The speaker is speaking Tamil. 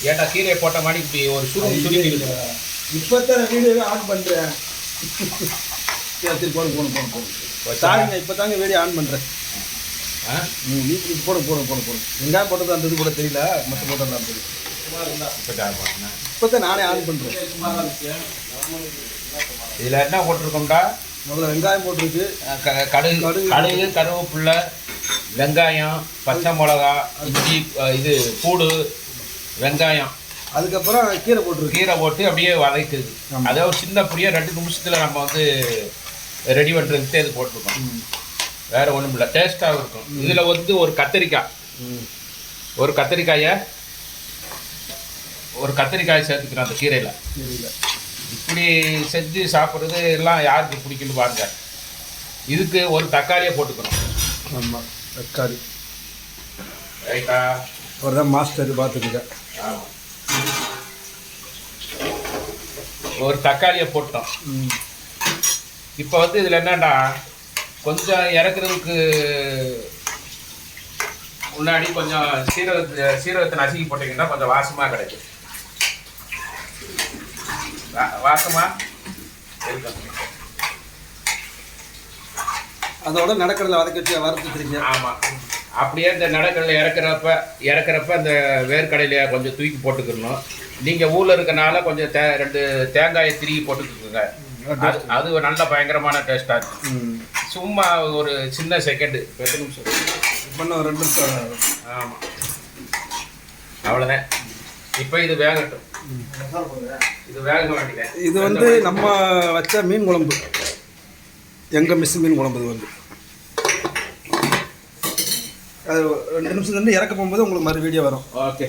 ஏட்டா கீரையை போட்ட மாதிரி இப்படி ஒரு சுருங்கிடுது. இப்போ தான் வீடியோவே ஆன் பண்ணுறேன். சரி போடு. சாரிங்க, இப்போ தாங்க வீடியோ ஆன் பண்ணுறேன். வீட்டுக்கு போடு. வெங்காயம் போட்டது அந்த இது கூட தெரியல, மற்ற போட்டது தான் தெரியும். இப்போ தான் நானே ஆன் பண்ணுறேன். இதில் என்ன போட்டிருக்கோம்டா? முதல்ல வெங்காயம் போட்டிருக்கு, கடுகு, கருவேப்பில்லை, வெங்காயம், பச்சை மிளகா, இஞ்சி, இது பூடு, வெங்காயம், அதுக்கப்புறம் கீரை போட்டு அப்படியே வதக்குது. அதாவது சின்ன புளியை 2 நிமிஷத்தில் நம்ம வந்து ரெடி பண்ணுறதுக்கு இது போட்டிருக்கோம். வேறு ஒன்றும் இல்லை, டேஸ்ட்டாகவும் இருக்கும். இதில் வந்து ஒரு கத்திரிக்காய் சேர்த்துக்கிறோம் அந்த கீரையில். இப்படி செஞ்சு சாப்பிட்றது எல்லாம் யாருக்கு பிடிக்குன்னு பாருங்க. இதுக்கு ஒரு தக்காளியை போட்டுக்கணும். ஆமாம், தக்காளி ரைட்டா. ஒரு தான் மாஸ்டர் பார்த்துக்குங்க. ஆமாம், ஒரு தக்காளியை போட்டோம். இப்போ வந்து இதில் என்னன்னா, கொஞ்சம் இறக்குறதுக்கு முன்னாடி கொஞ்சம் சீரகத்தை நசுக்கி போட்டிங்கன்னா கொஞ்சம் வாசமாக கிடைக்கும். வாசமாக இருக்கும். அதோட நடக்கடலை வறுத்துக்கிறீங்க. ஆமாம், அப்படியே இந்த நடக்கடலை இறக்குறப்ப அந்த வேர்க்கடலையை கொஞ்சம் தூக்கி போட்டுக்கணும். நீங்கள் ஊரில் இருக்கனால கொஞ்சம் 2 தேங்காயை திருகி போட்டுக்கோங்க. அது நல்ல பயங்கரமான டேஸ்ட்டாக இருக்கும். சும்மா ஒரு சின்ன செகண்டு, 10 நிமிஷம் பண்ண, 2 நிமிஷம். ஆமாம், அவ்வளோதான். இப்போ இது வேகட்டும். இது வேக வேண்டியது. இது வந்து நம்ம வச்ச மீன் குழம்பு, எங்கள் மிஸ் மீன் குழம்பு. இது வந்து அது 2 நிமிஷம் இறக்க போகும்போது உங்களுக்கு மறு வீடியோ வரும். ஓகே.